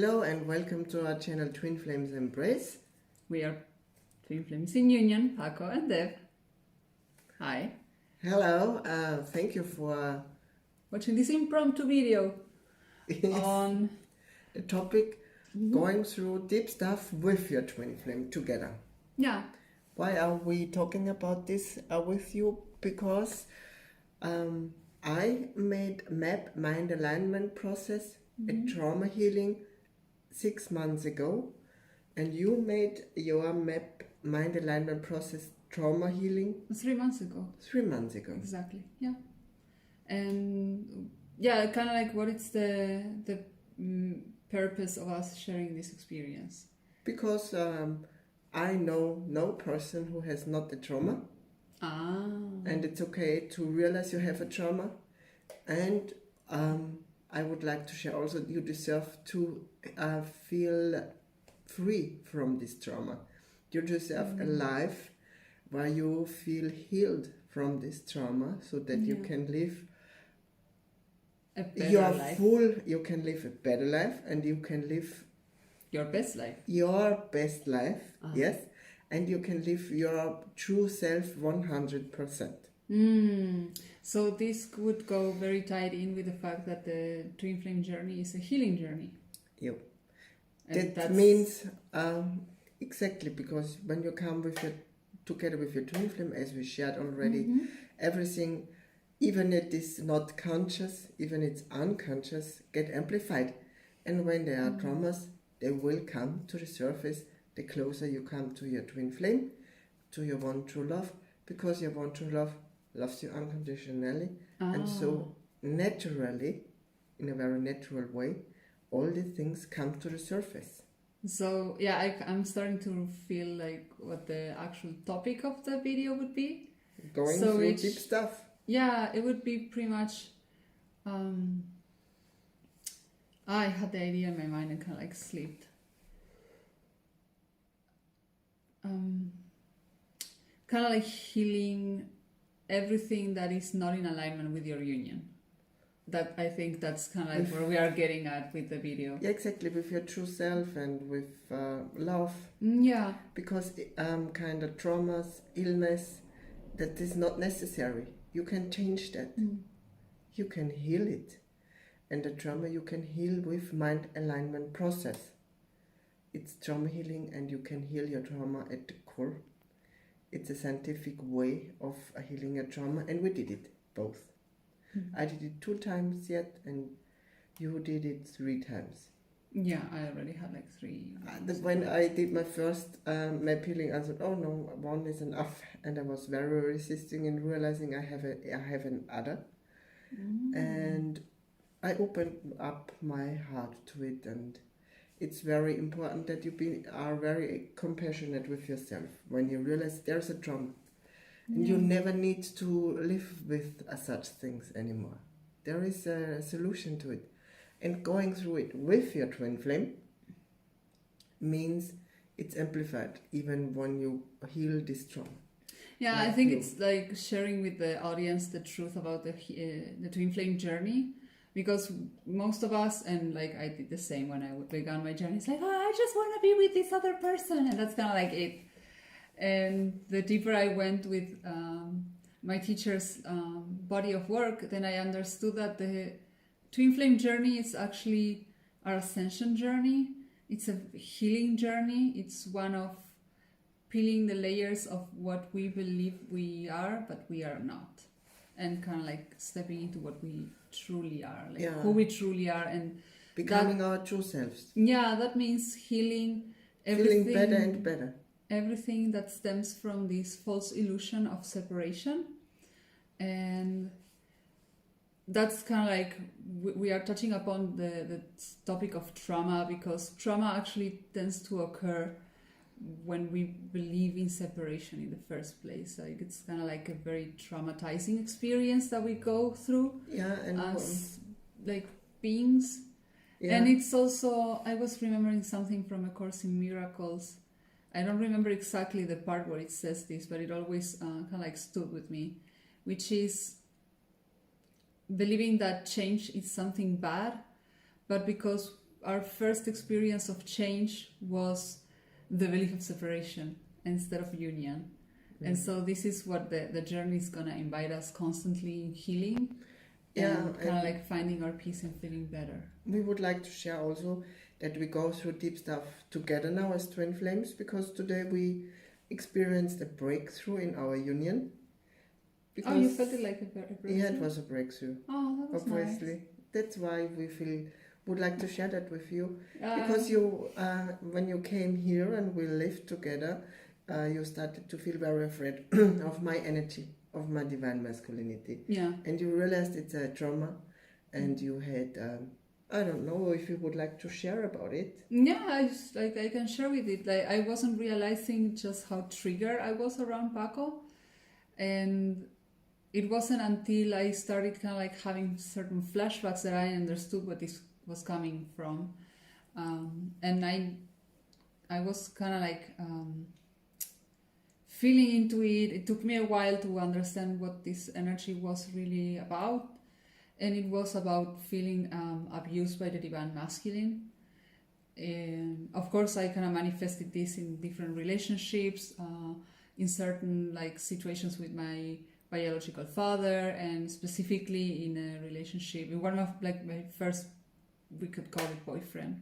Hello and welcome to our channel Twinflames Embrace. We are Twinflames in Union, Paco and Deb. Hi. Hello, thank you for watching this impromptu video on the topic going through deep stuff with your twin flame together. Yeah. Why are we talking about this with you? Because I made MAP, Mind Alignment Process, a trauma healing 6 months ago, and you made your MAP, Mind Alignment Process, trauma healing 3 months ago. 3 months ago. Exactly. Yeah. And yeah, kind of like what is the purpose of us sharing this experience? Because I know no person who has not a trauma. And it's okay to realize you have a trauma. And I would like to share also, you deserve to feel free from this trauma. You deserve a life where you feel healed from this trauma, so that you can live a better life. You can live a better life, and you can live your best life. Your best life, yes. And you can live your true self 100%. So this would go very tied in with the fact that the twin flame journey is a healing journey. Yep. And that means exactly, because when you come with together with your twin flame, as we shared already, everything, even it is not conscious, even it's unconscious, get amplified. And when there are traumas, they will come to the surface the closer you come to your twin flame, to your one true love, because your one true love loves you unconditionally. And so naturally, in a very natural way, all the things come to the surface. So yeah, I'm starting to feel like what the actual topic of the video would be. Going through deep stuff. Yeah, it would be pretty much, I had the idea in my mind and kind of like slipped. Kind of like healing everything that is not in alignment with your union. That I think that's kind of like where we are getting at with the video. Yeah, exactly, with your true self and with love. Yeah. Because kind of traumas, illness, that is not necessary. You can change that. You can heal it. And the trauma you can heal with mind alignment process. It's trauma healing, and you can heal your trauma at the core. It's a scientific way of healing a trauma, and we did it both. I did it 2 times yet, and you did it 3 times. Yeah, I already had like 3. When I did my first MAP healing, I thought, oh no, 1 is enough, and I was very resisting and realizing I have an other, and I opened up my heart to it. And it's very important that you are very compassionate with yourself when you realize there's a trauma. And you never need to live with such things anymore. There is a solution to it. And going through it with your twin flame means it's amplified even when you heal this trauma. Yeah, I think it's like sharing with the audience the truth about the twin flame journey. Because most of us, and like I did the same when I began my journey, it's like, I just want to be with this other person. And that's kind of like it. And the deeper I went with my teacher's body of work, then I understood that the twin flame journey is actually our ascension journey. It's a healing journey. It's one of peeling the layers of what we believe we are, but we are not. And kind of like stepping into what we truly are, like who we truly are. And becoming our true selves. Yeah, that means healing everything. Feeling better and better. Everything that stems from this false illusion of separation. And that's kind of like we are touching upon the topic of trauma, because trauma actually tends to occur when we believe in separation in the first place. Like it's kind of like a very traumatizing experience that we go through as like beings. And it's also, I was remembering something from A Course in Miracles. I don't remember exactly the part where it says this, but it always kind of like stood with me, which is believing that change is something bad, but because our first experience of change was the belief of separation instead of union. And so this is what the journey is going to invite us constantly in healing. And kind of like finding our peace and feeling better. We would like to share also that we go through deep stuff together now as twin flames, because today we experienced a breakthrough in our union. Because you felt it like a breakthrough? Yeah, it was a breakthrough. Oh, that was obviously. Nice. That's why we would like to share that with you. Because you, when you came here and we lived together, you started to feel very afraid of my energy, of my divine masculinity. Yeah. And you realized it's a trauma, and you had, I don't know if you would like to share about it. Yeah, I can share with it. Like, I wasn't realizing just how triggered I was around Paco, and it wasn't until I started kind of like having certain flashbacks that I understood what this was coming from, and I was kind of like feeling into it. It took me a while to understand what this energy was really about, and it was about feeling abused by the divine masculine. And of course, I kind of manifested this in different relationships, in certain like situations with my biological father, and specifically in a relationship in one of like my first, we could call it, boyfriend.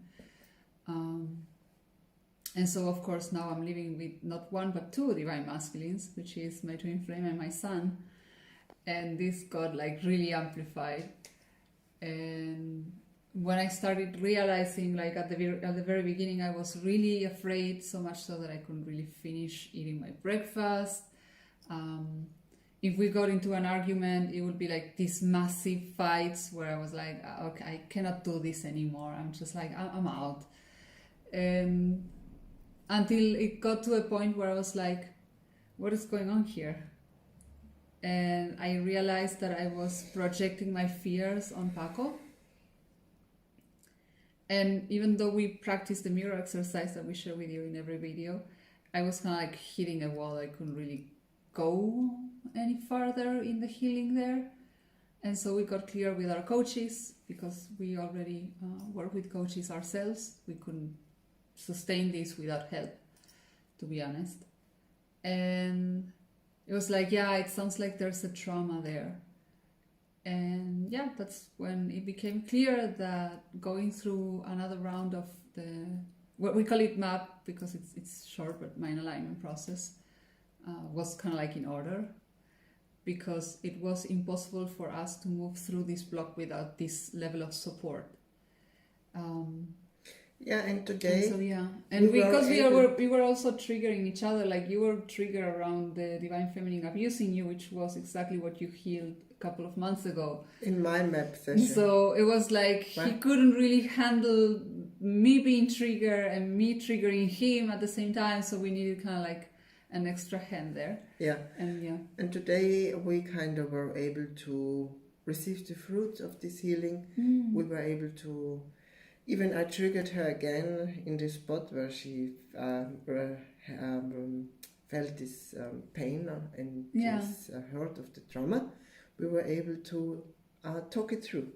And so of course now I'm living with not one but two divine masculines, which is my twin flame and my son, and this got like really amplified. And when I started realizing, like at the very beginning, I was really afraid, so much so that I couldn't really finish eating my breakfast. If we got into an argument, it would be like these massive fights where I was like, okay, I cannot do this anymore. I'm just like, I'm out. And until it got to a point where I was like, what is going on here? And I realized that I was projecting my fears on Paco. And even though we practiced the mirror exercise that we share with you in every video, I was kind of like hitting a wall. I couldn't really go any farther in the healing there. And so we got clear with our coaches, because we already work with coaches ourselves. We couldn't sustain this without help, to be honest. And it was like, yeah, it sounds like there's a trauma there. And yeah, that's when it became clear that going through another round of what we call it MAP, because it's short, but mind alignment process, was kind of like in order, because it was impossible for us to move through this block without this level of support. Yeah, and today... And so, yeah. And we were also triggering each other, like you were triggered around the divine feminine abusing you, which was exactly what you healed a couple of months ago. In my MAP session. So it was like he couldn't really handle me being triggered and me triggering him at the same time, so we needed kind of like an extra hand there. Yeah. And today we kind of were able to receive the fruits of this healing. We were able to... Even I triggered her again in this spot where she felt this pain and this hurt of the trauma. We were able to talk it through.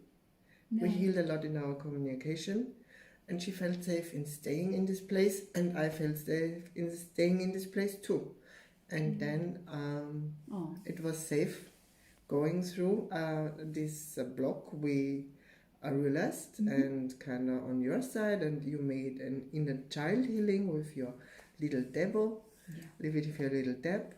We healed a lot in our communication, and she felt safe in staying in this place, and I felt safe in staying in this place too. And then it was safe going through this block. We realized, and kind of on your side, and you made an inner child healing with your little Déborah, with your little Deb,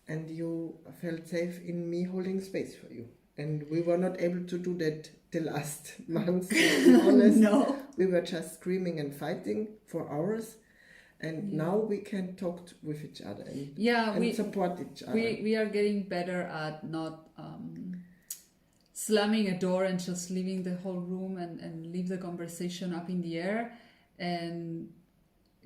and you felt safe in me holding space for you. And we were not able to do that the last months, to be honest. No. We were just screaming and fighting for hours, and now we can talk with each other and support each other. We are getting better at not slamming a door and just leaving the whole room and leave the conversation up in the air and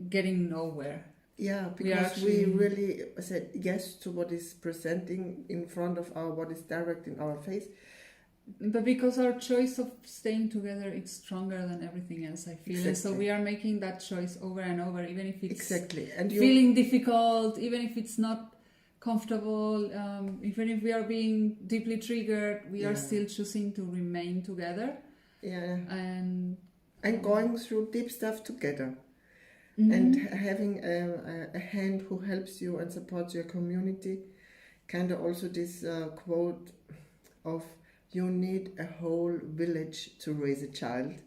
getting nowhere. Yeah, because we really said yes to what is presenting in front of what is direct in our face. But because our choice of staying together is stronger than everything else, I feel. Exactly. And so we are making that choice over and over, even if it's feeling difficult, even if it's not comfortable, even if we are being deeply triggered, we are still choosing to remain together. Yeah. And and going through deep stuff together. Mm-hmm. And having a hand who helps you and supports your community. Kind of also this quote of, you need a whole village to raise a child.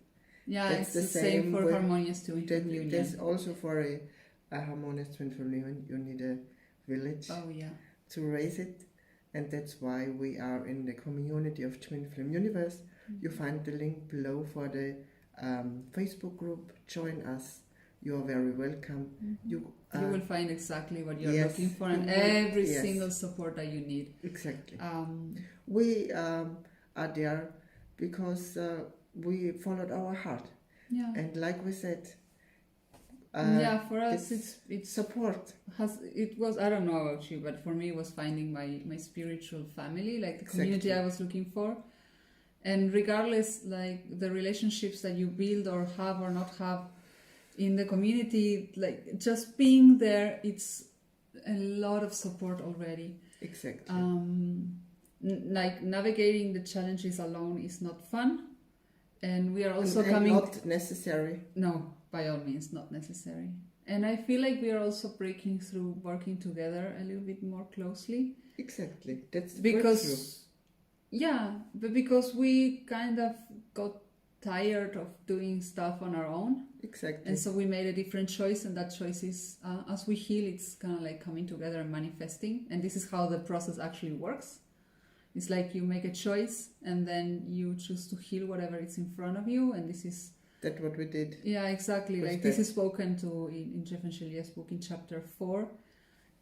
Yeah, That's it's the same for harmonious twin union. There's also for a harmonious twin union, you need a village to raise it. And that's why we are in the community of Twinflame Universe. Mm-hmm. You find the link below for the Facebook group. Join us. You are very welcome. Mm-hmm. You will find exactly what you're looking for and every single support that you need. Exactly. We are there because we followed our heart. Yeah. And like we said, for us it's support. It was, I don't know about you, but for me it was finding my spiritual family, like the community I was looking for. And regardless, like the relationships that you build or have or not have in the community, like just being there, it's a lot of support already. Exactly. Like navigating the challenges alone is not fun, and we are also not necessary. No, by all means, not necessary. And I feel like we are also breaking through, working together a little bit more closely. Exactly. That's the breakthrough. Yeah, but because we kind of got tired of doing stuff on our own. Exactly. And so we made a different choice, and that choice is, as we heal, it's kind of like coming together and manifesting. And this is how the process actually works. It's like you make a choice, and then you choose to heal whatever is in front of you, and this is... That's what we did. Yeah, exactly. Like this is spoken to in Jeff and Shelia's book in chapter 4.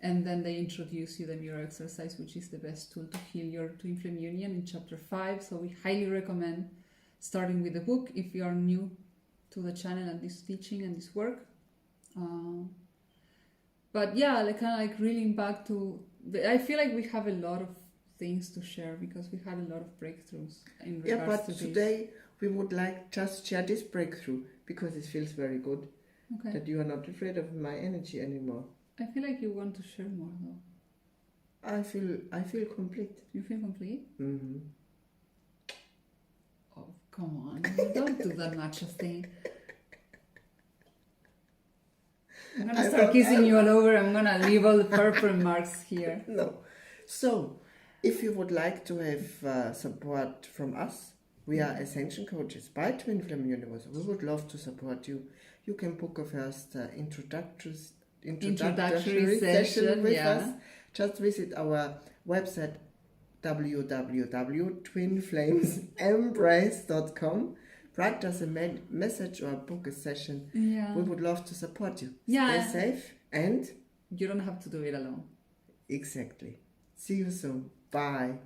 And then they introduce you the mirror exercise, which is the best tool to heal your twin flame union, in chapter 5. So we highly recommend starting with the book if you are new to the channel and this teaching and this work. But yeah, like kind of like reeling back to... I feel like we have a lot of things to share because we had a lot of breakthroughs in regards to this. Today we would like just share this breakthrough because it feels very good that you are not afraid of my energy anymore. I feel like you want to share more though. I feel complete. You feel complete? Mm-hmm. Oh, come on. Don't do that much of thing. I'm going to start kissing you all over. I'm going to leave all the purple marks here. No. So, if you would like to have support from us, we are Ascension Coaches by Twinflame Universe. We would love to support you. You can book a first introductory session with us. Just visit our website www.twinflamesembrace.com. Write us a message or book a session. We would love to support you. Stay safe and you don't have to do it alone. Exactly. See you soon. Bye.